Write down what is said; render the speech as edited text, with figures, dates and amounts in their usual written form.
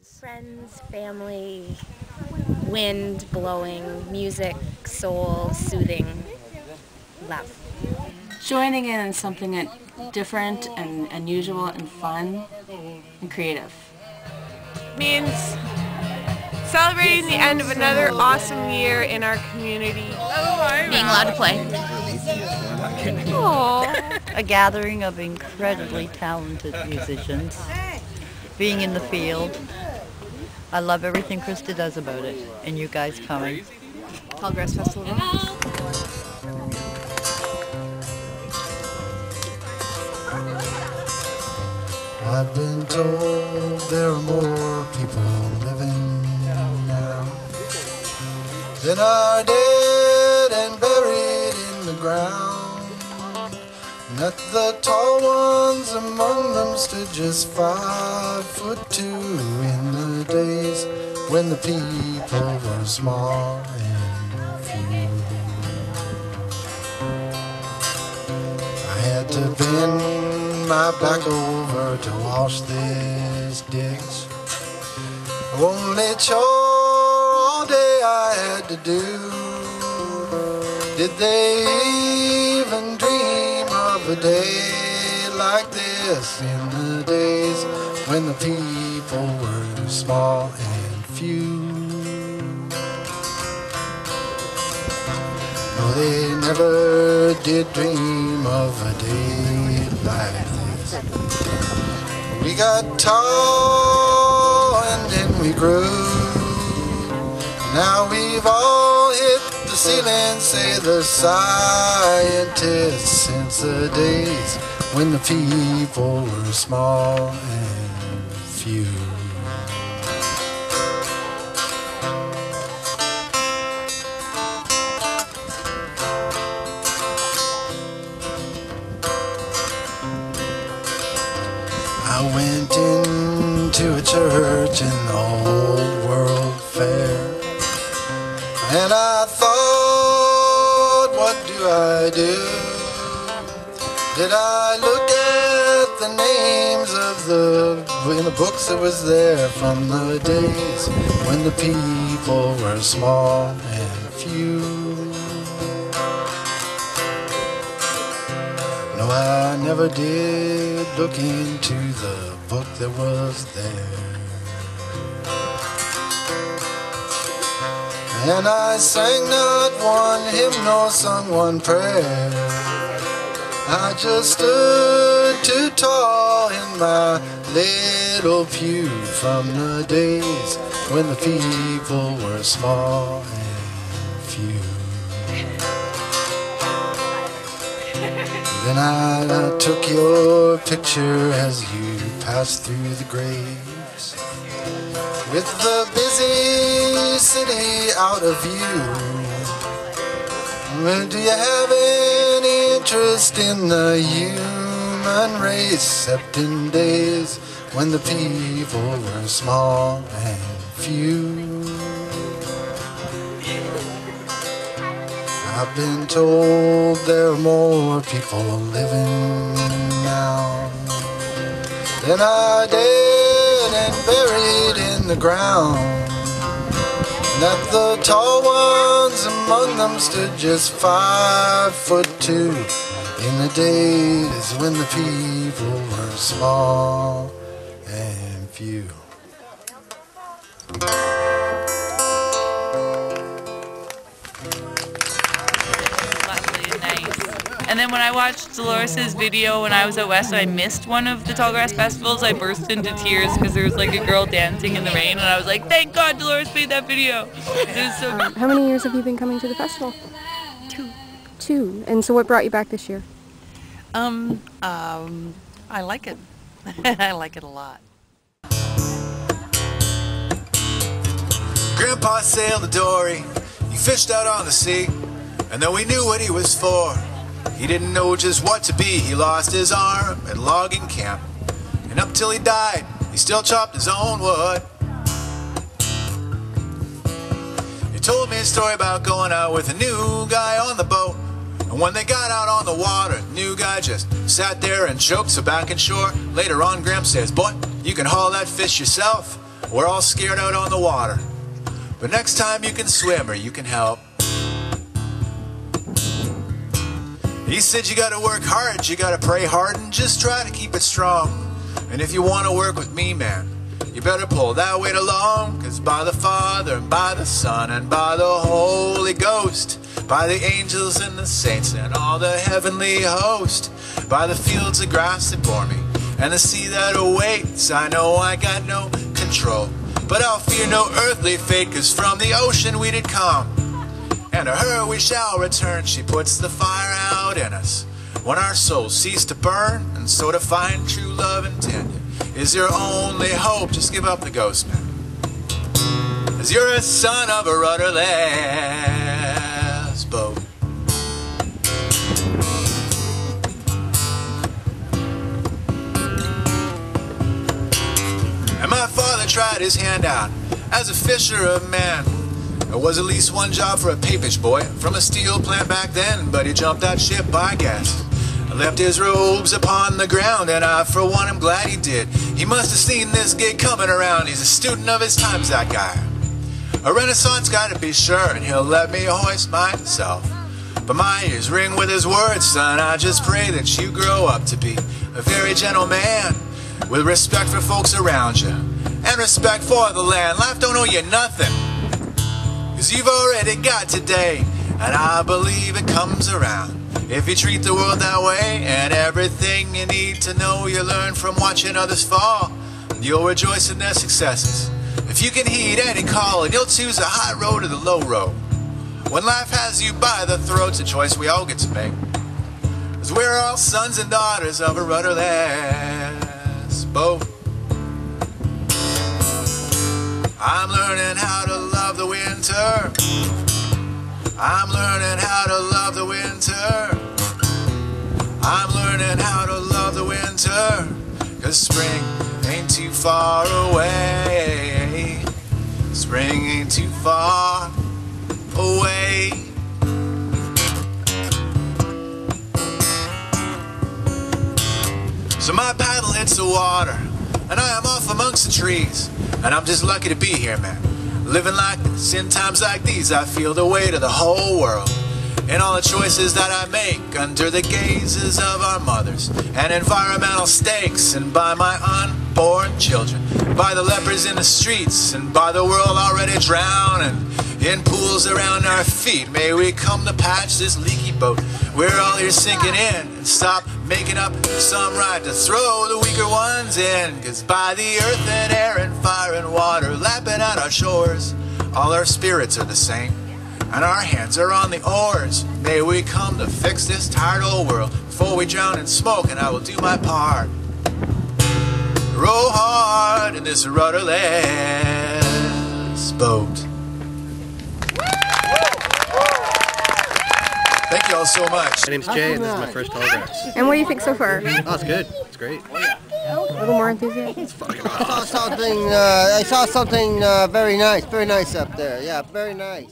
Friends, family, wind blowing, music, soul, soothing, love. Joining in something different and unusual and fun and creative. Means celebrating the end of another awesome year in our community. Being allowed to play. A gathering of incredibly talented musicians. Being in the field. I love everything Krista does about it, and you guys coming. Tallgrass Festival. I've been told there are more people living now than are dead and buried in the ground. Not the tall ones among them stood just 5'2" in the days when the people were small and few. I had to bend my back over to wash this ditch. Only chore all day I had to do. Did they even dream of a day like this in the days when the people were small and few? No, they never did dream of a day like this. We got tall and then we grew. Now we've all hit the ceiling, say the scientists, since the days when the people were small and few. I went into a church in the old world fair, and I thought, what do I do? Did I look at the names in the books that was there from the days when the people were small and few? No, I never did look into the book that was there. And I sang not one hymn nor sung one prayer. I just stood too tall in my little pew from the days when the people were small and few. Then I took your picture as you passed through the graves, with the busy city out of view. Do you have any interest in the human race, except in days when the people were small and few? I've been told there are more people living now than are dead and buried in the ground. That the tall ones among them stood just 5'2" in the days when the people were small and few. And then when I watched Dolores' video when I was out west and I missed one of the Tallgrass Festivals, I burst into tears because there was like a girl dancing in the rain, and I was like, thank God Dolores made that video. It was so good. How many years have you been coming to the festival? 2. 2. And so what brought you back this year? I like it. I like it a lot. Grandpa sailed a dory, he fished out on the sea, and though he knew what he was for, he didn't know just what to be. He lost his arm at logging camp, and up till he died, he still chopped his own wood. He told me a story about going out with a new guy on the boat, and when they got out on the water, the new guy just sat there and choked, so back and shore. Later on, Graham says, boy, you can haul that fish yourself. We're all scared out on the water, but next time you can swim or you can help. He said you gotta work hard, you gotta pray hard, and just try to keep it strong. And if you wanna work with me, man, you better pull that weight along, 'cause by the Father, and by the Son, and by the Holy Ghost, by the angels and the saints and all the heavenly host, by the fields of grass that bore me, and the sea that awaits, I know I got no control, but I'll fear no earthly fate, 'cause from the ocean we did come, and to her we shall return. She puts the fire out in us when our souls cease to burn, and so to find true love intended is your only hope. Just give up the ghost, man, 'cause you're a son of a rudderless boat. And my father tried his hand out as a fisher of men. There was at least one job for a papish boy from a steel plant back then, but he jumped that ship, I guess, and left his robes upon the ground, and I, for one, am glad he did. He must have seen this gig coming around. He's a student of his times, that guy. A Renaissance guy to be sure, and he'll let me hoist myself. But my ears ring with his words, son. I just pray that you grow up to be a very gentle man, with respect for folks around you, and respect for the land. Life don't owe you nothing, 'cause you've already got today, and I believe it comes around if you treat the world that way. And everything you need to know you learn from watching others fall. You'll rejoice in their successes if you can heed any call, and you'll choose the high road or the low road. When life has you by the throat, it's a choice we all get to make, 'cause we're all sons and daughters of a rudderless boat. I'm learning how to love the winter. I'm learning how to love the winter. I'm learning how to love the winter, 'cause spring ain't too far away. Spring ain't too far away. So my paddle hits the water, and I am off amongst the trees, and I'm just lucky to be here, man. Living like this, in times like these, I feel the weight of the whole world in all the choices that I make under the gazes of our mothers and environmental stakes, and by my unborn children, by the lepers in the streets, and by the world already drowning in pools around our feet. May we come to patch this leaky boat. We're all here sinking in, and stop making up some right to throw the weaker ones in, 'cause by the earth and air and fire and water lapping at our shores, all our spirits are the same, and our hands are on the oars. May we come to fix this tired old world before we drown in smoke, and I will do my part. Row hard in this rudderless boat. Thank you all so much. My name's Jay, and this is my first Tallgrass. And what do you think so far? Oh, it's good. It's great. A little more enthusiasm? I saw something very nice up there. Yeah, very nice.